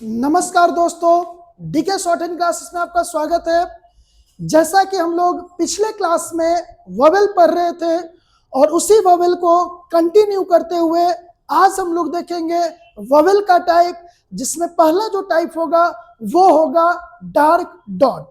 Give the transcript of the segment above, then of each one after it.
नमस्कार दोस्तों, DK short hand classes में आपका स्वागत है। जैसा कि हम लोग पिछले क्लास में वोवेल पढ़ रहे थे और उसी वोवेल को कंटिन्यू करते हुए आज हम लोग देखेंगे वोवेल का टाइप, जिसमें पहला जो टाइप होगा वो होगा डार्क डॉट।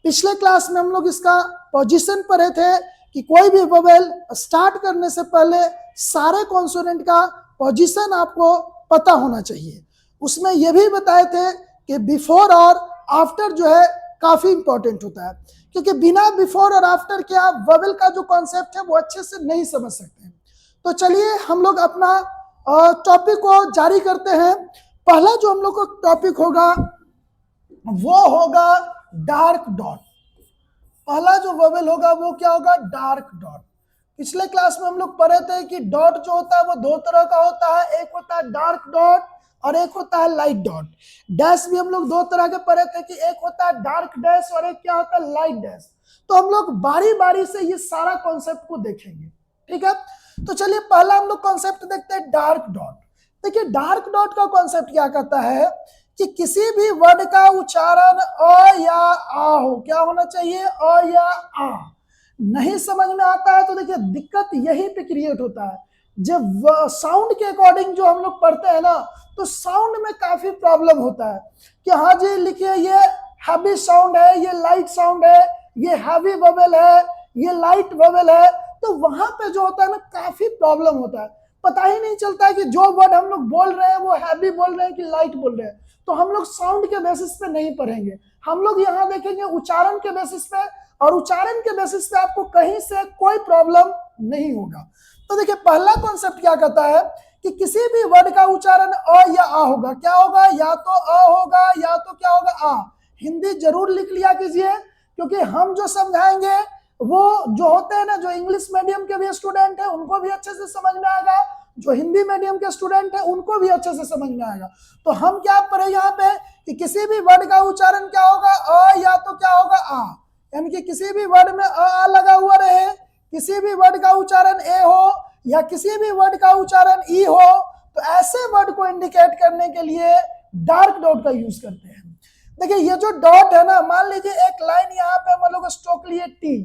पिछले क्लास में हम लोग इसका पोजीशन पढ़े थे कि कोई भी वोवेल स्टार्ट करने से पहले सारे कॉन्सोनेंट का पोजीशन आपको पता होना चाहिए। उसमें यह भी बताए थे कि बिफोर और आफ्टर जो है काफी इंपॉर्टेंट होता है, क्योंकि बिना बिफोर और आफ्टर के आप वोवेल का जो कॉन्सेप्ट है वो अच्छे से नहीं समझ सकते। तो चलिए हम लोग अपना टॉपिक को जारी करते हैं। पहला जो हम लोग का टॉपिक होगा वो होगा डार्क डॉट। पहला जो वोवेल होगा वो क्या होगा? Dark dot. पिछले क्लास में हम लोग पढ़े थे कि डॉट जो होता है वो दो तरह का होता है, एक होता है डार्क डॉट और एक होता है लाइट डॉट। डैश भी हम लोग दो तरह के पढ़े थे कि एक होता है डार्क डैश और एक क्या होता है? Light dash. तो हम लोग बारी बारी से ये सारा कॉन्सेप्ट को देखेंगे, ठीक है। तो चलिए पहला हम लोग कॉन्सेप्ट देखते हैं, डार्क डॉट। देखिए डार्क डॉट का कॉन्सेप्ट क्या कहता है कि किसी भी वर्ड का उच्चारण अ या आ हो। क्या होना चाहिए? अ या आ। नहीं समझ में आता है तो देखिए दिक्कत यहीं पे क्रिएट होता है। जब साउंड के अकॉर्डिंग जो हम लोग पढ़ते हैं ना, तो साउंड में काफी प्रॉब्लम होता है कि हाँ जी लिखिए ये हैवी साउंड है, ये लाइट साउंड है, ये हैवी वोवेल है, ये लाइट वोवेल है। तो वहां पे जो होता है ना काफी प्रॉब्लम होता है, पता ही नहीं चलता है कि जो वर्ड हम लोग बोल रहे हैं वो हैवी बोल रहे हैं कि लाइट बोल रहे हैं। तो हम लोग साउंड के बेसिस पे नहीं पढ़ेंगे, हम लोग यहाँ देखेंगे उच्चारण के बेसिस पे, और उच्चारण के बेसिस पे आपको कहीं से कोई प्रॉब्लम नहीं होगा। तो देखिए पहला कॉन्सेप्ट क्या कहता है कि किसी भी वर्ड का उच्चारण अ या आ होगा। क्या होगा? या तो अ होगा या तो क्या होगा? आ। हिंदी जरूर लिख लिया कीजिए, क्योंकि हम जो समझाएंगे वो जो होते हैं ना, जो इंग्लिश मीडियम के भी स्टूडेंट है उनको भी अच्छे से समझ में आएगा, जो हिंदी मीडियम के स्टूडेंट है उनको भी अच्छे से समझ में आएगा। तो हम क्या पढ़े यहाँ पे कि किसी भी वर्ड का उच्चारण क्या होगा? अ या तो क्या होगा? आ। यानी कि किसी भी वर्ड में आ लगा हुआ रहे, किसी भी वर्ड का उच्चारण ए हो या किसी भी वर्ड का उच्चारण ई हो, तो ऐसे वर्ड को इंडिकेट करने के लिए डार्क डॉट का यूज करते हैं। देखिए ये जो डॉट है ना, मान लीजिए एक लाइन यहाँ पे हम लोग स्ट्रोक लिए टी।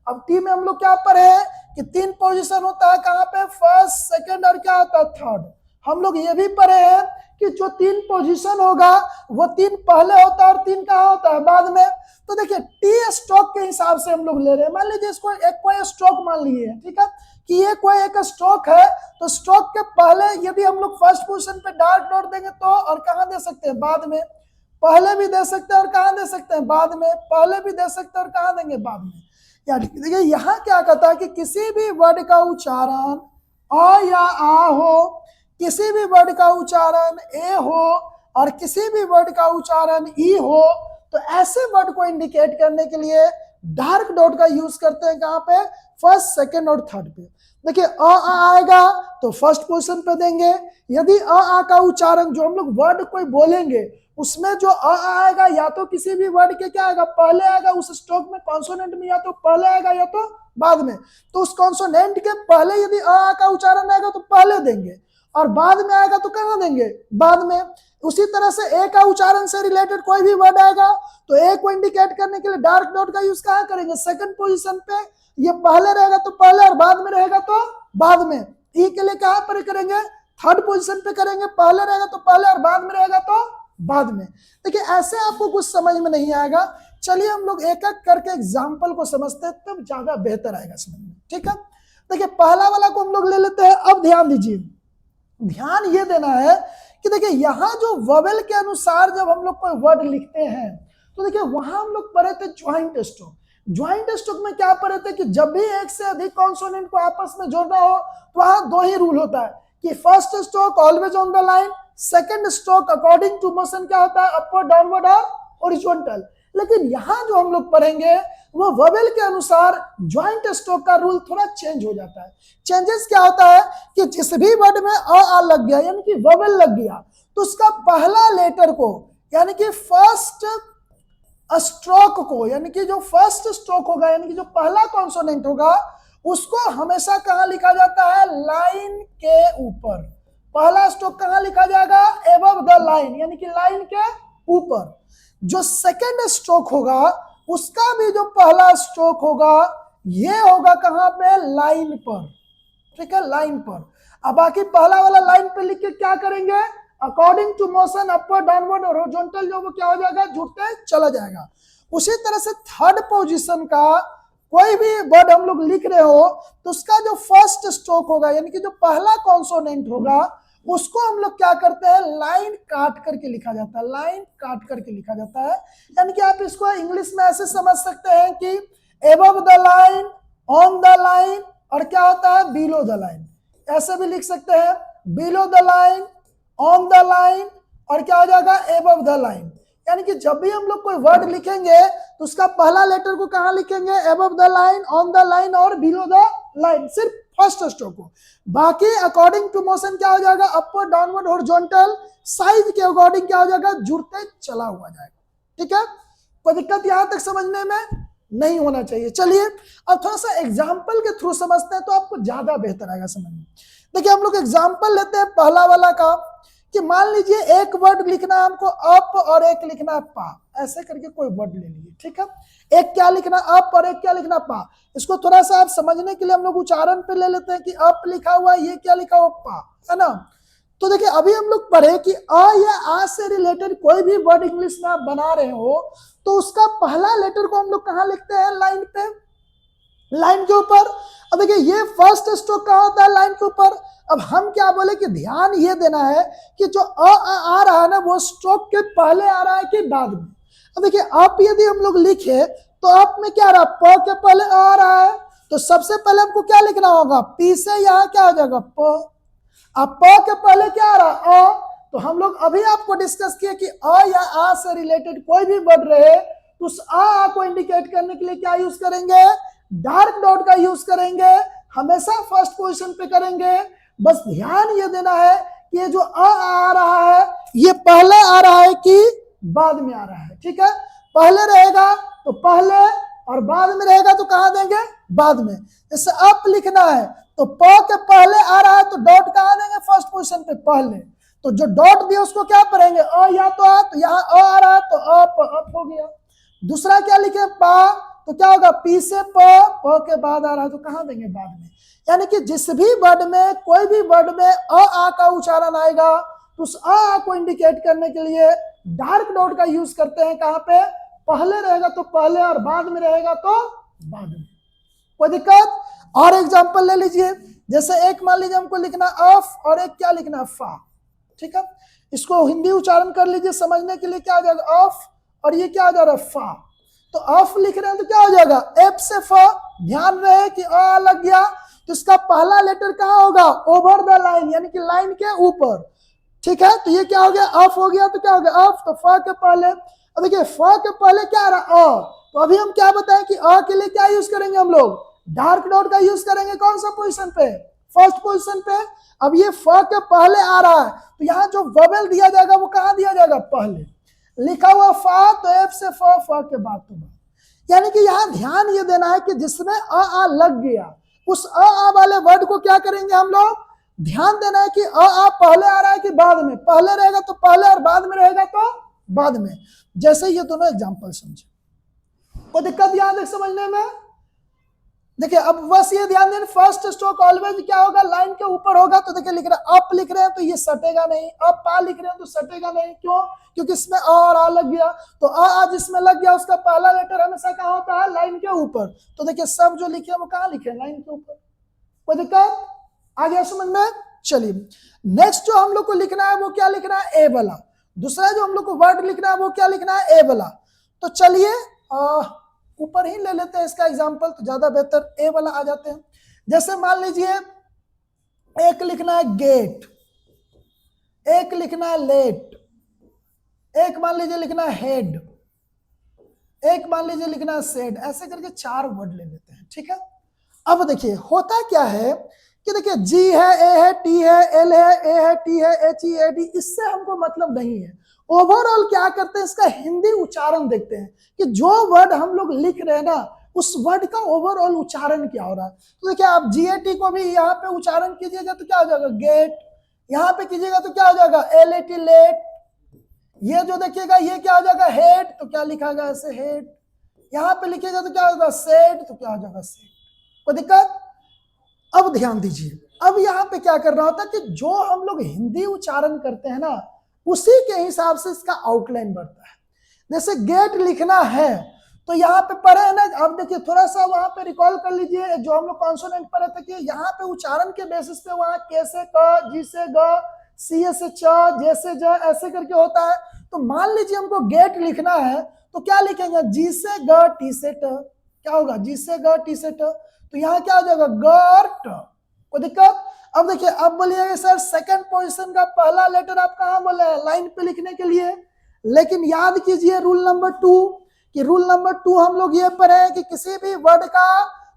अब टी में हम लोग क्या पढ़े कि 3 पोजीशन होता है, कहाँ पे? फर्स्ट, सेकंड और क्या होता है? थर्ड। हम लोग ये भी पढ़े हैं कि जो 3 पोजीशन होगा वो 3 पहले होता है और 3 कहाँ होता है? बाद में। तो देखिए टी स्ट्रोक के हिसाब से हम लोग ले रहे हैं। मान लीजिए इसको एक कोई स्ट्रोक मान लिए, ठीक है, कि ये कोई एक स्ट्रोक है, तो स्ट्रोक के पहले यदि हम लोग फर्स्ट पोजीशन पे डार्क डॉट देंगे तो, और कहाँ दे सकते हैं? बाद में। पहले भी दे सकते हैं और कहाँ दे सकते हैं? बाद में। पहले भी दे सकते हैं और कहाँ देंगे? बाद में। यानी देखिए यहाँ क्या कहता है कि किसी भी वर्ड का उच्चारण अ या आ हो, किसी भी वर्ड का उच्चारण ए हो और किसी भी वर्ड का उच्चारण ई हो, तो ऐसे वर्ड को इंडिकेट करने के लिए डार्क डॉट का यूज करते हैं। कहाँ पे? फर्स्ट, सेकंड और थर्ड पे। देखिए अ आ आएगा तो फर्स्ट पोजीशन पे देंगे। यदि अ आ का उच्चारण जो हम लोग वर्ड कोई बोलेंगे उसमें जो अ आएगा या तो किसी भी वर्ड के क्या आएगा? पहले आएगा। उस स्ट्रोक में कॉन्सोनेंट में या तो पहले आएगा या तो बाद में। तो उस कॉन्सोनेंट के पहले यदि अ आ का उच्चारण आएगा तो पहले देंगे, और बाद में आएगा तो कहाँ देंगे? बाद में। उसी तरह से ए का उच्चारण से रिलेटेड कोई भी वर्ड आएगा तो ए को इंडिकेट करने के लिए डार्क डॉट का यूज कहाँ करेंगे? सेकंड पोजीशन पे। ये पहले रहेगा तो पहले और बाद में रहेगा तो बाद में। ई के लिए कहाँ पर करेंगे? थर्ड पोजीशन पे करेंगे। पहले रहेगा तो पहले और बाद में रहेगा तो बाद में। देखिए ऐसे आपको कुछ समझ में नहीं आएगा। चलिए हम लोग एक एक करके एग्जाम्पल को समझते हैं, तब ज्यादा बेहतर आएगा समझ में, ठीक है। देखिए पहला वाला को हम लोग ले लेते हैं। अब ध्यान दीजिए, ध्यान ये देना है कि देखिए यहाँ जो वोवेल के अनुसार जब हम लोग कोई वर्ड लिखते हैं तो देखिए वहां हम लोग पढ़े थे ज्वाइंट स्ट्रोक। ज्वाइंट स्ट्रोक में क्या पढ़े थे कि जब भी एक से अधिक कॉन्सोनेंट को आपस में जोड़ना हो तो वहां 2 ही रूल होता है कि first stroke always on the line, second stroke according to motion क्या होता है? अपवर्ड, डाउनवर्ड और हॉरिजॉन्टल। लेकिन यहाँ जो हम लोग पढ़ेंगे वो वोवेल के अनुसार ज्वाइंट स्ट्रोक का रूल थोड़ा चेंज हो जाता है। चेंजेस क्या होता है कि जिस भी वर्ड में अ आ लग गया यानी कि वोवेल लग गया, तो उसका पहला लेटर को यानी कि फर्स्ट स्ट्रोक को, यानी कि जो फर्स्ट स्ट्रोक होगा यानी कि जो पहला कॉन्सोनेंट होगा उसको हमेशा कहाँ लिखा जाता है? लाइन के ऊपर। पहला स्ट्रोक कहां लिखा जाएगा? एबव द लाइन, यानी कि लाइन के ऊपर। जो सेकंड स्ट्रोक होगा उसका भी जो पहला स्ट्रोक होगा ये होगा कहां पे? लाइन पर, ठीक है, लाइन पर। अब बाकी पहला वाला लाइन पे लिख के क्या करेंगे? According to motion upward downward और हॉरिजॉन्टल जो वो क्या हो जाएगा? जुड़ते चला जाएगा। उसी तरह से थर्ड पोजीशन का कोई भी वर्ड हम लोग लिख रहे हो तो उसका जो फर्स्ट स्ट्रोक होगा यानी कि जो पहला कॉन्सोनेंट होगा उसको हम लोग क्या करते हैं? लाइन काट करके लिखा जाता है, लाइन काट करके लिखा जाता है। यानी कि आप इसको इंग्लिश में ऐसे समझ सकते हैं कि above the line, on the line, और क्या होता है? Below the line. ऐसे भी लिख सकते हैं, below the line, on the line, और क्या हो जाएगा? Above the line. यानी कि जब भी हम लोग कोई वर्ड लिखेंगे तो उसका पहला लेटर को कहां लिखेंगे? Above the line, on the line और बिलो द लाइन, सिर्फ फर्स्ट स्ट्रोक को। बाकी अकॉर्डिंग टू मोशन क्या हो जाएगा? अपवर्ड डाउनवर्ड हॉरिजॉन्टल साइज के अकॉर्डिंग क्या हो जाएगा? जुड़ते चला हुआ जाएगा, ठीक है। कोई दिक्कत यहां तक समझने में नहीं होना चाहिए। चलिए अब थोड़ा सा एग्जाम्पल के थ्रू समझते हैं तो आपको ज्यादा बेहतर आएगा समझ में। देखिए हम लोग एग्जाम्पल लेते हैं पहला वाला का, कि मान लीजिए एक वर्ड लिखना है हमको अप और एक लिखना है पा, ऐसे करके कोई वर्ड ले लीजिए, ठीक है। एक क्या लिखना अप और एक क्या लिखना पा। इसको थोड़ा सा आप समझने के लिए हम लोग उच्चारण पे ले लेते हैं कि अप लिखा हुआ है, ये क्या लिखा हुआ? पा, है ना। तो देखिए अभी हम लोग पढ़े कि अ या आ से रिलेटेड कोई भी वर्ड इंग्लिश में आप बना रहे हो तो उसका पहला लेटर को हम लोग कहाँ लिखते हैं? लाइन पे, लाइन के ऊपर। अब देखिए ये फर्स्ट स्ट्रोक कहाँ होता है? लाइन के ऊपर। अब हम क्या बोले कि ध्यान ये देना है कि जो आ रहा है ना वो स्ट्रोक के पहले आ रहा है कि बाद में। अब देखिए आप यदि हम लोग लिखे तो आप में क्या आ रहा है? प के पहले आ रहा है, तो सबसे पहले हमको क्या लिखना होगा? पी से यहाँ क्या हो जाएगा? प। अब प के पहले क्या आ रहा? अ। तो हम लोग अभी आपको डिस्कस किए कि अ या आ से रिलेटेड कोई भी वर्ड रहे तो उस आ को इंडिकेट करने के लिए क्या यूज करेंगे? डार्क डॉट का यूज करेंगे, हमेशा फर्स्ट पोजीशन पे करेंगे। बस ध्यान ये देना है कि ये जो आ रहा है ये पहले आ रहा है कि बाद में आ रहा है, ठीक है। पहले रहेगा तो पहले, और बाद में रहेगा तो कहां देंगे? बाद में। जैसे अप लिखना है तो प के पहले आ रहा है तो डॉट कहां देंगे? फर्स्ट पोजीशन पे, पहले। तो जो डॉट दिया उसको क्या पढ़ेंगे? अ या तो आ, तो यहाँ अ आ रहा है तो अप हो गया। दूसरा क्या लिखे? पा, तो क्या होगा? पी से प के बाद आ रहा है तो कहां देंगे? बाद में। यानी कि जिस भी वर्ड में, कोई भी वर्ड में आ का उच्चारण आएगा तो उस आ को इंडिकेट करने के लिए डार्क डॉट का यूज करते हैं। कहां पे? पहले रहेगा तो पहले और बाद में रहेगा तो बाद में। कोई दिक्कत? और एग्जांपल ले लीजिए, जैसे एक मान लीजिए हमको लिखना अफ और एक क्या लिखना? फा, ठीक है। इसको हिंदी उच्चारण कर लीजिए समझने के लिए। क्या हो जाएगा? अफ, और ये क्या हो जा रहा है? फा। तो अफ लिख रहे हैं तो क्या हो जाएगा? एफ से फ। ध्यान रहे कि अ लग गया तो इसका पहला लेटर कहां होगा? ओवर द लाइन, यानी कि लाइन के ऊपर, ठीक है। तो ये क्या हो गया? अफ हो गया। तो क्या हो गया? अफ, तो फ के पहले। अब देखिए फ के पहले क्या आ रहा? अ। तो अभी हम क्या बताएं कि अ के लिए क्या यूज करेंगे हम लोग? डार्क डॉट का यूज करेंगे। कौन सा पोजीशन पे? फर्स्ट पोजीशन पे। अब ये फ के पहले आ रहा है तो यहाँ जो वोवेल दिया जाएगा वो कहां दिया जाएगा? पहले। लिखा हुआ फा तो एफ से फ के बाद तो बाद। यानी कि यहाँ ध्यान ये देना है कि जिसमें आ लग गया उस आ वाले वर्ड को क्या करेंगे हम लोग? ध्यान देना है कि आ पहले आ रहा है कि बाद में। पहले रहेगा तो पहले और बाद में रहेगा तो बाद में। जैसे ये दोनों एग्जांपल समझे। कोई दिक्कत यहां तक समझने में? देखिए अब बस ये ध्यान दें, फर्स्ट स्ट्रोक ऑलवेज क्या होगा? लाइन के ऊपर होगा। तो देखिए लिख रहे अप लिख रहे हैं तो ये सटेगा नहीं, अप पा लिख रहे हैं तो सटेगा नहीं। क्यों? क्योंकि इसमें अ और आ लग गया। तो आ जिसमें लग गया उसका पहला लेटर हमेशा कहाँ होता है? लाइन के ऊपर। तो देखिए सब जो लिखे वो कहाँ लिखे? लाइन के ऊपर। कोई दिक्कत? आ गया समझ में? चलिए नेक्स्ट जो हम लोग को लिखना है वो क्या लिखना है? ए वाला। दूसरा जो हम लोग को वर्ड लिखना है वो क्या लिखना है? ए वाला। तो चलिए ऊपर ही ले लेते हैं इसका एग्जाम्पल तो ज्यादा बेहतर। ए वाला आ जाते हैं। जैसे मान लीजिए एक लिखना है गेट, एक लिखना है लेट, एक मान लीजिए लिखना है हेड, एक मान लीजिए लिखना है सेड। ऐसे करके 4 वर्ड ले लेते हैं, ठीक है। अब देखिए होता क्या है कि देखिए जी है, ए है, टी है, एल है, ए है, टी है, एच ई, ए डी, इससे हमको मतलब नहीं है। ओवरऑल क्या करते हैं? इसका हिंदी उच्चारण देखते हैं कि जो वर्ड हम लोग लिख रहे हैं ना उस वर्ड का ओवरऑल उच्चारण क्या हो रहा है। तो देखिए आप जीएटी को भी यहाँ पे उच्चारण कीजिएगा तो क्या हो जाएगा? गेट, यहाँ पे कीजिएगा तो क्या हो जाएगा एलेट लेट। ये जो देखिएगा ये क्या हो जाएगा हेड, तो क्या लिखा गया ऐसे हेड। यहाँ पे लिखिएगा तो क्या होगा सेट, तो क्या हो जाएगा सेट। कोई दिक्कत? अब ध्यान दीजिए, अब यहाँ पे क्या करना होता है कि जो हम लोग हिंदी उच्चारण करते हैं ना उसी के हिसाब से इसका आउटलाइन बढ़ता है। जैसे गेट लिखना है तो यहाँ पे पढ़े है ना, अब देखिए थोड़ा सा वहां पे रिकॉल कर लीजिए जो हम लोग कॉन्सोनेंट पढ़े थे कि यहाँ पे उच्चारण के बेसिस पे वहां के से क, जी से ग, सी से च, जे से ज ऐसे करके होता है। तो मान लीजिए हमको गेट लिखना है तो क्या लिखेंगे जी से ग टी से ट, क्या होगा जी से ग टी से ट, तो यहाँ क्या हो जाएगा गर्ट। कोई दिक्कत? अब देखिए अब बोलिएगा सर सेकंड पोजीशन का पहला लेटर आप कहाँ बोले हैं लाइन पे लिखने के लिए, लेकिन याद कीजिए रूल नंबर 2 कि रूल नंबर 2 हम लोग ये पढ़े कि किसी भी वर्ड का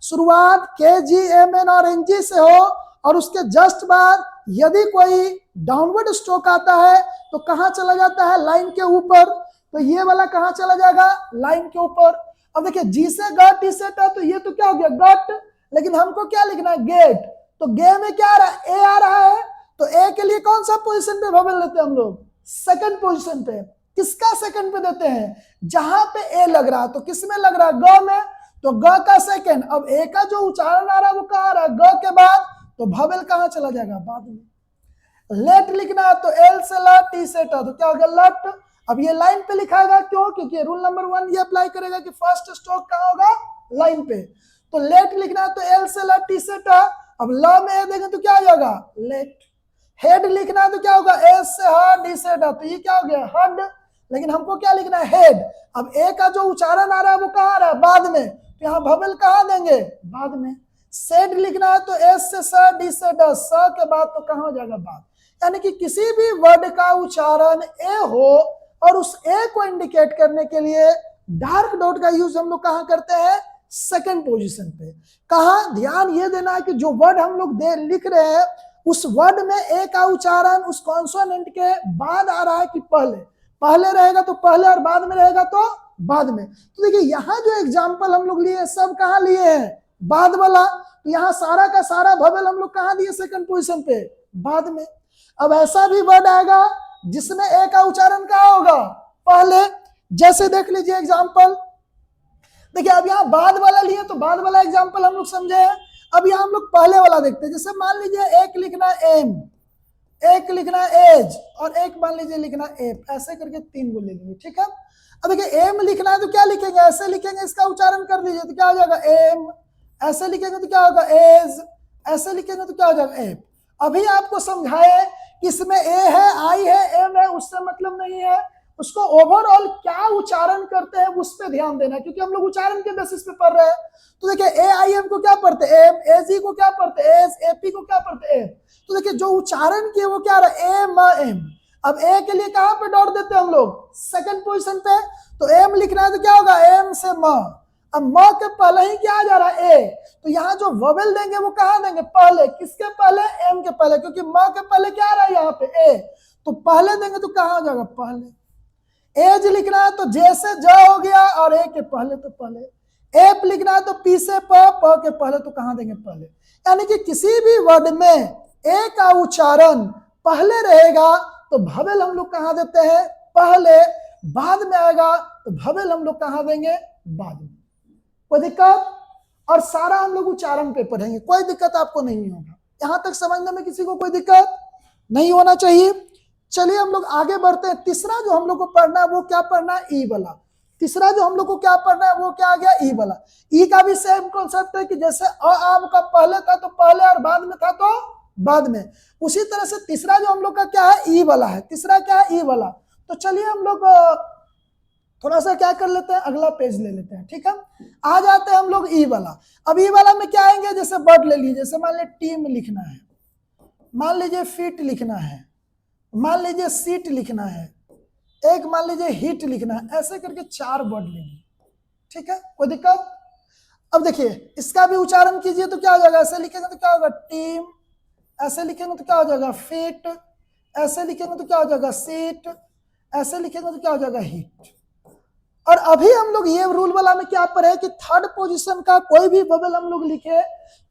शुरुआत के जी एम एन और एन जी से हो और उसके जस्ट बाद यदि कोई डाउनवर्ड स्ट्रोक आता है तो कहाँ चला जाता है लाइन के ऊपर, तो ये वाला कहाँ चला जाएगा लाइन के ऊपर। अब देखिए जी से गट टी से ट, तो ये तो क्या हो गया गट, लेकिन हमको क्या लिखना है गेट, तो गे में क्या आ रहा है ए आ रहा है, तो ए के लिए कौन सा पोजीशन पे वोवेल लेते हैं हम लोग सेकंड पोजीशन पे। किसका सेकंड पे देते हैं जहां पे ए लग रहा है, तो किस में लग रहा है ग में, तो ग का सेकंड। अब ए का जो उच्चारण आ रहा है वो कहाँ आ रहा है ग के बाद, तो वोवेल कहाँ चला जाएगा बाद में। लेट लिखना है तो एल से ल टी से ट, तो क्या होगा लट। अब ये लाइन पे लिखाएगा क्यों, क्योंकि रूल नंबर 1 ये अप्लाई करेगा कि फर्स्ट स्ट्रोक कहाँ होगा लाइन पे। तो लेट लिखना है तो एल से ल टी से ट, अब ल में ए देंगे तो क्या हो जाएगा लेट। हेड लिखना है तो क्या होगा एस से ह डी से ड, तो ये क्या हो गया हड, लेकिन हमको क्या लिखना है हेड। अब ए का जो उच्चारण आ रहा है वो कहाँ आ रहा है बाद में, तो यहाँ वोवेल कहाँ देंगे बाद में। सेड लिखना है तो एस से स डी से ड, स के बाद तो कहाँ हो जाएगा बाद। यानी कि किसी भी वर्ड का उच्चारण ए हो और उस ए को इंडिकेट करने के लिए डार्क डॉट का यूज हम लोग कहाँ करते हैं सेकंड पोजीशन पे। कहाँ ध्यान ये देना है कि जो वर्ड हम लोग लिख रहे हैं उस वर्ड में ए का उच्चारण उस कॉन्सोनेंट के बाद आ रहा है कि पहले, पहले रहेगा तो पहले और बाद में रहेगा तो बाद में। तो देखिए यहाँ जो एग्जाम्पल हम लोग लिए सब कहाँ लिए हैं बाद वाला, तो यहाँ सारा का सारा वोवेल हम लोग कहाँ दिए सेकंड पोजीशन पे बाद में। अब ऐसा भी वर्ड आएगा जिसमें ए का उच्चारण कहाँ होगा पहले, जैसे देख लीजिए एग्जाम्पल। देखिए अब यहाँ बाद वाला लिए तो बाद वाला एग्जाम्पल हम लोग समझे हैं। अब यहाँ हम लोग पहले वाला देखते हैं, जैसे मान लीजिए एक लिखना एम, एक लिखना एज और एक मान लीजिए लिखना एप, ऐसे करके 3 गो ले लीजिए ठीक है। अब देखिए एम लिखना है तो क्या लिखेंगे ऐसे लिखेंगे, इसका उच्चारण कर लीजिए तो क्या हो जाएगा एम, ऐसे लिखेंगे तो क्या होगा एज, ऐसे लिखेंगे तो क्या हो जाएगा एप। अभी आपको समझाए कि इसमें ए है आई है एम है उससे मतलब नहीं है, उसको ओवरऑल क्या उच्चारण करते हैं उस पर ध्यान देना, क्योंकि हम लोग उच्चारण के बेसिस पे पढ़ रहे हैं। तो देखिए ए आई एम को क्या पढ़ते एम, ए जी को क्या पढ़ते एज, ए पी को क्या पढ़ते एम। तो देखिए जो उच्चारण किए वो क्या रहा है एम एम। अब ए के लिए कहाँ पे डॉट देते हैं हम लोग सेकंड पोजीशन पे, तो एम लिखना है तो क्या होगा एम से म। अब म के पहले ही क्या आ जा रहा है ए, तो यहाँ जो वोवेल देंगे वो कहाँ देंगे पहले, किसके पहले एम के पहले, क्योंकि म के पहले क्या आ रहा है यहाँ पे ए, तो पहले देंगे तो कहाँ आ जाएगा पहले। एज लिखना है तो जे से ज हो गया और ए के पहले तो पहले। एप लिखना है तो पी से प के पहले तो कहाँ देंगे पहले। यानी कि किसी भी वर्ड में ए का उच्चारण पहले रहेगा तो वोवेल हम लोग कहाँ देते हैं पहले, बाद में आएगा तो वोवेल हम लोग कहाँ देंगे बाद में। कोई दिक्कत? और सारा हम लोग उच्चारण पे पढ़ेंगे, कोई दिक्कत आपको नहीं होगा। यहां तक समझने में किसी को कोई दिक्कत नहीं होना चाहिए। चलिए हम लोग आगे बढ़ते हैं। तीसरा जो हम लोग को पढ़ना है वो क्या पढ़ना है ई वाला। तीसरा जो हम लोग को क्या पढ़ना है वो क्या आ गया ई वाला। ई का भी सेम कॉन्सेप्ट है कि जैसे अ आम का पहले था तो पहले और बाद में था तो बाद में, उसी तरह से तीसरा जो हम लोग का क्या है ई वाला है। तीसरा क्या है ई वाला। तो चलिए हम लोग थोड़ा सा क्या कर लेते हैं अगला पेज ले लेते हैं ठीक है। आ जाते हैं हम लोग ई वाला। अब ई वाला में क्या आएंगे, जैसे वर्ड ले लीजिए, जैसे मान लीजिए टीम लिखना है, मान लीजिए फिट लिखना है, मान लीजिए सीट लिखना है, एक मान लीजिए हिट लिखना है, ऐसे करके 4 वर्ड लेंगे ठीक है। कोई दिक्कत? अब देखिए इसका भी उच्चारण कीजिए तो क्या हो जाएगा, ऐसे लिखेंगे तो क्या होगा टीम, ऐसे लिखेंगे तो क्या हो जाएगा फिट, ऐसे लिखेंगे तो क्या हो जाएगा सीट, ऐसे लिखेंगे तो क्या हो जाएगा हिट। और अभी हम लोग ये रूल वाला में क्या पढ़े कि थर्ड पोजीशन का कोई भी वोवेल हम लोग लिखे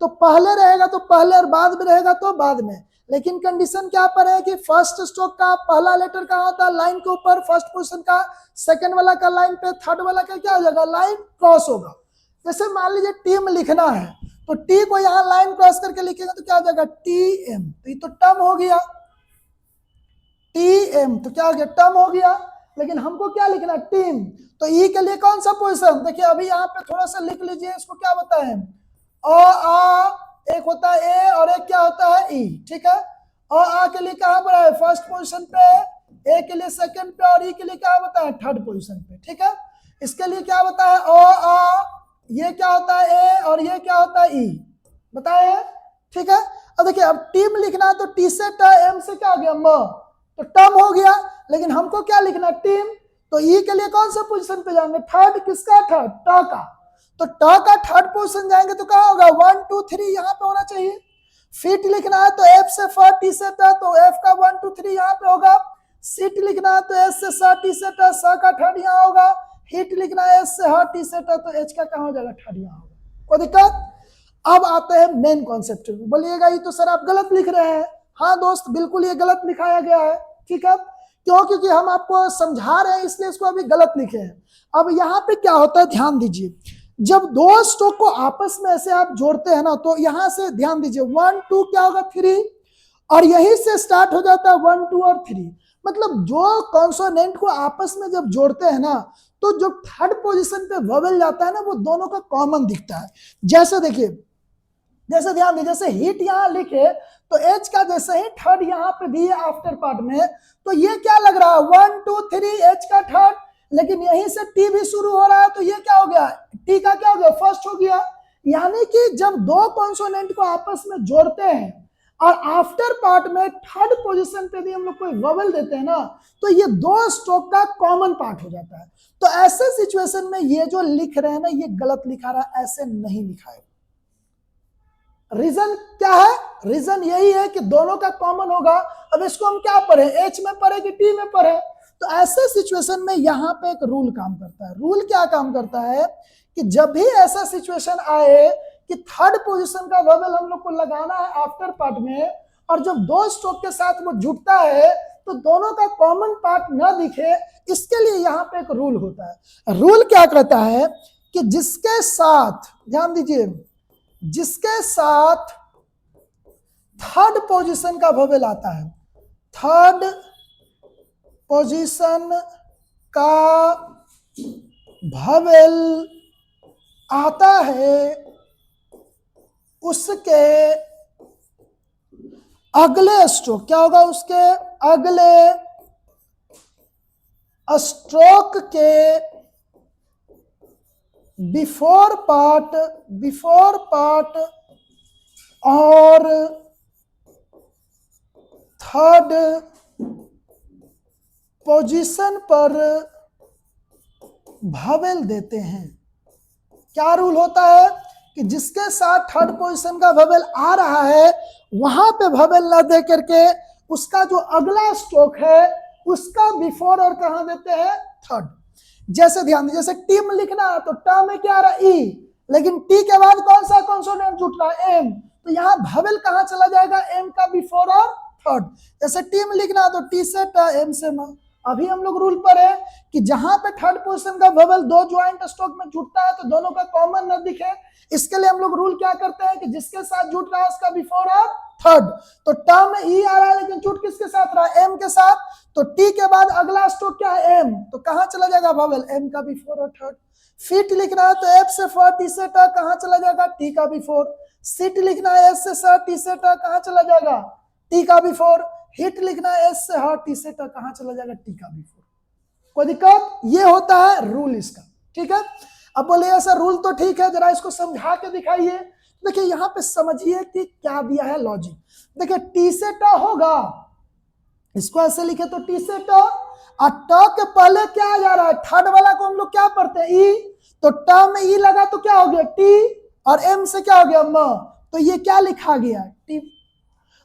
तो पहले रहेगा तो पहले और बाद में रहेगा तो बाद में। लेकिन कंडीशन क्या पर है कि फर्स्ट स्ट्रोक का पहला लेटर कहाँ होता है, लाइन के ऊपर फर्स्ट पोजीशन का, सेकंड वाला का लाइन पे, थर्ड वाला का क्या हो जाएगा, लाइन क्रॉस होगा। जैसे मान लीजिए टीम लिखना है तो टी को यहाँ लाइन क्रॉस करके लिखेगा तो क्या हो जाएगा, टी एम, तो ये तो टर्म हो गया, टी एम तो क्या हो गया, टर्म हो गया। लेकिन हमको क्या लिखना, टीम, तो ई के लिए कौन सा पोजीशन, देखिए अभी यहाँ पे थोड़ा सा लिख लीजिए, इसको क्या बताए, एक होता है ए और एक क्या होता है ई, ठीक है। आ के लिए कहाँ पर है, फर्स्ट पोजीशन पे, ए के लिए सेकंड पे और ई के लिए क्या बताया, थर्ड पोजीशन पे, ठीक है। इसके लिए क्या बताया, ये क्या होता है ए और ये क्या होता है ई, बताए, ठीक है। अब देखिए अब टीम लिखना है तो टी से ट, एम से क्या हो गया, म, तो टर्म हो गया। लेकिन हमको क्या लिखना, टीम, तो ई के लिए कौन सा पोजीशन पे जाएंगे, थर्ड, किसका थर्ड, ट का, तो ट का थर्ड पोजीशन जाएंगे तो क्या होगा, 1 2 3 यहाँ पे होना चाहिए। फीट लिखना है तो एफ से फ, टी से ट, तो एफ का 1 2 3 यहाँ पे होगा। सीट लिखना है तो एस से स, टी से ट, स का थर्ड यहाँ होगा। हीट लिखना है एस से ह, टी से ट, तो एच का कहाँ हो जाएगा, थर्ड यहाँ होगा। कोई दिक्कत। अब आते हैं मेन कॉन्सेप्ट। बोलिएगा ये तो सर आप गलत लिख रहे हैं। हाँ दोस्त, बिल्कुल ये गलत लिखाया गया है, ठीक है। क्यों, क्योंकि हम आपको समझा रहे हैं इसलिए इसको अभी गलत लिखे हैं। अब यहाँ पे क्या होता है, ध्यान दीजिए, जब दो स्ट्रोक को आपस में ऐसे आप जोड़ते हैं ना, तो यहां से ध्यान दीजिए 1 2 क्या होगा, 3, और यहीं से स्टार्ट हो जाता है 1 2 और 3। मतलब जो कॉन्सोनेंट को आपस में जब जोड़ते हैं ना, तो जो थर्ड पोजीशन पे वोवेल जाता है ना, वो दोनों का कॉमन दिखता है। जैसे देखिए, जैसे ध्यान दीजिए, जैसे हीट यहाँ लिखे तो एच का जैसे ही थर्ड यहाँ पे दिए आफ्टर पार्ट में, तो ये क्या लग रहा है, 1 2 3 एच का थर्ड, लेकिन यहीं से टी भी शुरू हो रहा है, तो ये क्या हो गया, टी का क्या हो गया, फर्स्ट हो गया। यानी कि जब दो कॉन्सोनेंट को आपस में जोड़ते हैं और आफ्टर पार्ट में थर्ड पोजीशन पे भी हम लोग कोई वोवेल देते हैं ना, तो ये दो स्ट्रोक का कॉमन पार्ट हो जाता है। तो ऐसे सिचुएशन में ये जो लिख रहे हैं ना, ये गलत लिखा रहा है, ऐसे नहीं लिखा है। रीजन क्या है, रीजन यही है कि दोनों का कॉमन होगा। अब इसको हम क्या पढ़े, एच में पढ़े कि टी में पढ़े, तो ऐसे सिचुएशन में यहाँ पे एक रूल काम करता है। रूल क्या काम करता है कि जब भी ऐसा सिचुएशन आए कि थर्ड पोजीशन का वोवेल हम लोग को लगाना है आफ्टर पार्ट में, और जब दो स्ट्रोक के साथ वो जुड़ता है तो दोनों का कॉमन पार्ट ना दिखे, इसके लिए यहाँ पे एक रूल होता है। रूल क्या कहता है कि जिसके साथ, ध्यान दीजिए, जिसके साथ थर्ड पोजीशन का वोवेल आता है, थर्ड पोजीशन का वोवेल आता है, उसके अगले स्ट्रोक क्या होगा, उसके अगले स्ट्रोक के बिफोर पार्ट और थर्ड पोजीशन पर वोवेल देते हैं। क्या रूल होता है कि जिसके साथ थर्ड पोजीशन का वोवेल आ रहा है, वहां पे वोवेल ना दे करके उसका जो अगला स्ट्रोक है उसका बिफोर और कहां देते हैं, थर्ड। जैसे ध्यान दीजिए, जैसे टीम लिखना है तो ट में क्या आ रहा है, ई, लेकिन टी के बाद कौन सा कॉन्सोनेंट जुट रहा है, एम, तो यहाँ वोवेल कहां चला जाएगा, एम का बिफोर और थर्ड। जैसे टीम लिखना है तो टी से ट, एम से म। अभी हम लोग रूल पर है कि जहां पे थर्ड पोजीशन का वोवेल दो ज्वाइंट स्ट्रोक में जुटता है तो दोनों का कॉमन न दिखे, इसके लिए हम लोग रूल क्या करते हैं कि जिसके साथ जुट रहा है उसका बिफोर और थर्ड। तो ट में ई आ रहा है लेकिन जुट किसके साथ रहा है, एम के साथ, तो टी के बाद अगला स्ट्रोक क्या है, एम, तो कहां चला जाएगा वोवेल, एम का बिफोर और थर्ड। फीट लिखना है तो एफ से फ, टी से ट, कहां चला जाएगा, टी का बिफोर। सीट लिखना है एस से स, टी से ट, कहां चला जाएगा, टी का बिफोर। हिट लिखना है एस से ह, टी से ट, कहां चला जाएगा, टी का बिफोर। कोई दिक्कत, ये होता है रूल इसका, ठीक है। अब बोले ऐसा रूल तो ठीक है, जरा इसको समझा के दिखाइए। देखिए यहाँ पे समझिए कि क्या दिया है लॉजिक। देखिए टी से ट होगा, इसको ऐसे लिखे तो टी से ट, और ट के पहले क्या आ जा रहा है, थर्ड वाला को हम लोग क्या पढ़ते हैं, ई, तो ट में ई लगा तो क्या हो गया, टी, और एम से क्या हो गया, म, तो ये क्या लिखा गया, टी।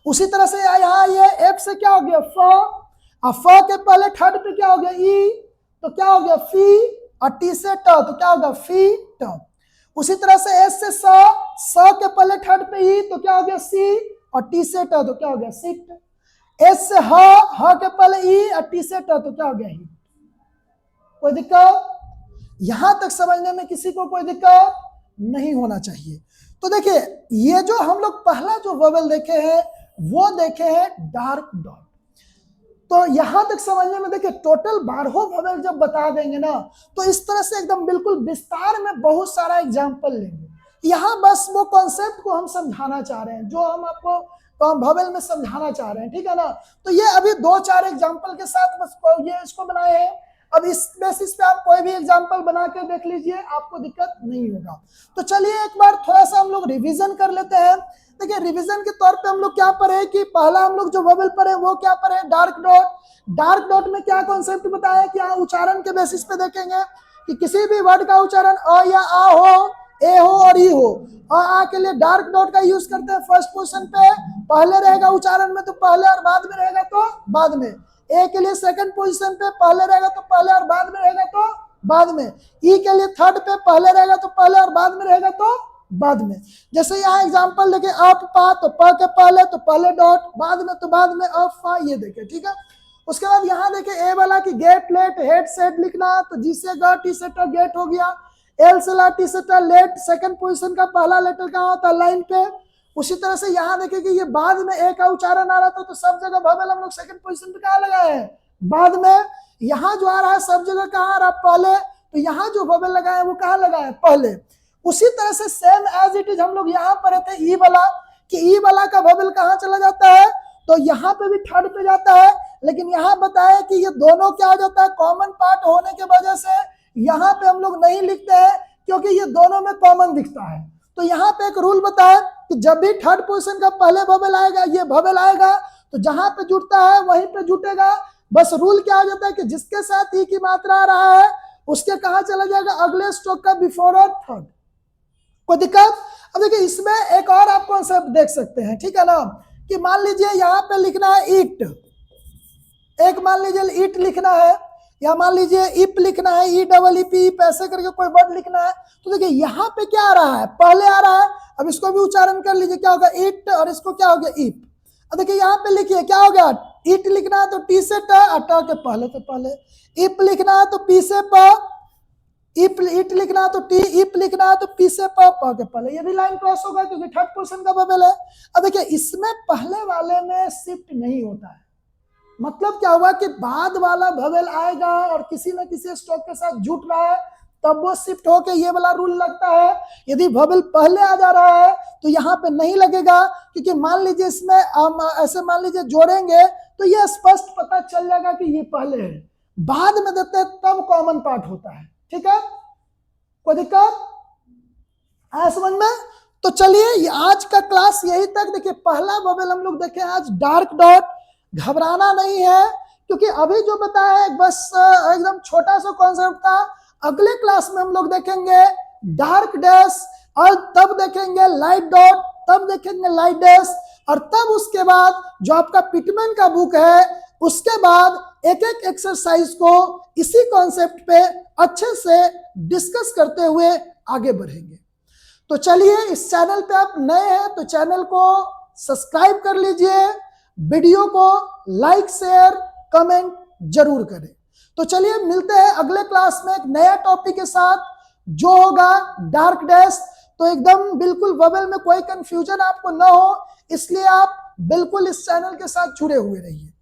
उसी तरह से यहाँ ये एफ से क्या हो गया, फ, और फ के पहले थर्ड पे क्या हो गया, ई, तो क्या हो गया, फी, और टी से ट, तो क्या होगा, फी ट। उसी तरह से एस से स के पहले थर्ड पे ई, तो क्या हो गया, सी, और टी से ट तो क्या हो गया सिट। एस से ह के पहले ई और टी से ट तो क्या हो गया हिट। कोई दिक्कत? यहां तक समझने में किसी को कोई दिक्कत नहीं होना चाहिए। तो देखिए ये जो हम लोग पहला जो वोवेल देखे हैं वो देखे हैं डार्क डॉट। तो यहां तक समझने में देखिए टोटल 12 वोवेल जब बता देंगे ना तो इस तरह से एकदम बिल्कुल विस्तार में बहुत सारा एग्जाम्पल लेंगे। यहाँ बस वो कॉन्सेप्ट को हम समझाना चाह रहे हैं जो हम आपको वोवेल में समझाना चाह रहे हैं, ठीक है ना। तो ये अभी 2-4 एग्जाम्पल के साथ बस ये इसको बनाए हैं। अब इस बेसिस पे आप कोई भी एग्जाम्पल बना के देख लीजिए, आपको दिक्कत नहीं होगा। तो चलिए एक बार थोड़ा सा हम लोग रिवीजन कर लेते हैं। देखिए रिवीजन के तौर पे हम लोग क्या पढ़े कि पहला हम लोग जो वोवेल पढ़े वो क्या पढ़े डार्क डॉट। डार्क डॉट में क्या कॉन्सेप्ट बताया कि यहाँ उच्चारण के बेसिस पे देखेंगे कि किसी भी वर्ड का उच्चारण अ या आ हो, ए हो और ई हो, आ के लिए डार्क डॉट का यूज करते हैं फर्स्ट पोजीशन पे, पहले रहेगा उच्चारण में तो पहले और बाद में रहेगा तो बाद में। ए के लिए सेकंड पोजीशन पे पहले रहेगा तो पहले और बाद में रहेगा तो बाद में। ई के लिए थर्ड पे पहले रहेगा तो पहले और बाद में रहेगा तो बाद में। जैसे यहाँ एग्जांपल देखे अप पा तो प के पहले तो पहले डॉट, बाद में तो बाद में अप फा, ये देखे, ठीक है। उसके बाद यहाँ देखे ए वाला की गेट लेट हेड सेट लिखना, तो जी से ग टी से ट गेट हो गया। एल से ला टी से ट लेट सेकंड पोजीशन का पहला लेटर कहाँ होता है लाइन पे। उसी तरह से यहाँ देखे कि ये बाद में ए का उच्चारण आ रहा था तो सब जगह वोवेल हम लोग सेकंड पोजीशन पे कहाँ लगाए हैं बाद में। यहाँ जो आ रहा है सब जगह कहाँ आ रहा है पहले, तो यहाँ जो वोवेल लगाए हैं वो कहाँ लगाए हैं पहले। उसी तरह से सेम एज इट इज हम लोग यहाँ पर थे ई वाला कि ई वाला का वोवेल कहाँ चला जाता है, तो यहाँ पे भी थर्ड पे जाता है। लेकिन यहाँ बताया कि ये दोनों क्या हो जाता है कॉमन पार्ट होने के वजह से यहाँ पे हम लोग नहीं लिखते हैं क्योंकि ये दोनों में कॉमन दिखता है। तो यहाँ पे एक रूल बताया कि जब भी थर्ड पोजीशन का पहले वोवेल आएगा ये वोवेल आएगा तो जहां पे जुड़ता है वहीं पे जुटेगा। बस रूल क्या हो जाता है कि जिसके साथ ई की मात्रा आ रहा है उसके कहाँ चला जाएगा अगले स्ट्रोक का बिफोर और थर्ड। कोई दिक्कत? अब देखिए इसमें एक और आप कॉन्सेप्ट देख सकते हैं, ठीक है ना, कि मान लीजिए यहाँ पे लिखना है ईट, एक मान लीजिए ईट लिखना है या मान लीजिए इप लिखना है, ई डबल ई पी ऐसे करके कोई वर्ड लिखना है। तो देखिए यहाँ पे क्या आ रहा है पहले आ रहा है, अब इसको भी उच्चारण कर लीजिए क्या होगा ईट और इसको क्या हो गया इप। अब देखिए यहाँ पे लिखिए क्या हो गया ईट लिखना है तो टी से ट और ट के पहले तो पहले, इप लिखना है तो पी से प, इप ईट लिखना है तो टी, इप लिखना है तो पी से प के पहले, ये भी लाइन क्रॉस होगा क्योंकि थर्ड पोजीशन का वोवेल है। अब देखिए इसमें पहले वाले में शिफ्ट नहीं होता है, मतलब क्या हुआ कि बाद वाला वोवेल आएगा और किसी न किसी स्ट्रोक के साथ जुट रहा है तब वो शिफ्ट होके ये वाला रूल लगता है। यदि वोवेल पहले आ जा रहा है तो यहाँ पे नहीं लगेगा क्योंकि मान लीजिए इसमें हम ऐसे मान लीजिए जोड़ेंगे तो ये स्पष्ट पता चल जाएगा कि ये पहले है, बाद में देते हैं तब कॉमन पार्ट होता है, ठीक है। कोई दिक्कत आया समझ में? तो चलिए आज का क्लास यही तक। देखिए पहला वोवेल हम लोग देखे आज डार्क डॉट। घबराना नहीं है क्योंकि अभी जो बताया है बस एकदम छोटा सा कॉन्सेप्ट था। अगले क्लास में हम लोग देखेंगे डार्क डैश और तब देखेंगे लाइट डॉट, तब देखेंगे लाइट डैश और तब उसके बाद जो आपका पिटमैन का बुक है उसके बाद एक एक एक्सरसाइज को इसी कॉन्सेप्ट पे अच्छे से डिस्कस करते हुए आगे बढ़ेंगे। तो चलिए इस चैनल पे आप नए हैं तो चैनल को सब्सक्राइब कर लीजिए, वीडियो को लाइक शेयर कमेंट जरूर करें। तो चलिए मिलते हैं अगले क्लास में एक नया टॉपिक के साथ जो होगा डार्क डैश। तो एकदम बिल्कुल वोवेल में कोई कंफ्यूजन आपको ना हो इसलिए आप बिल्कुल इस चैनल के साथ जुड़े हुए रहिए।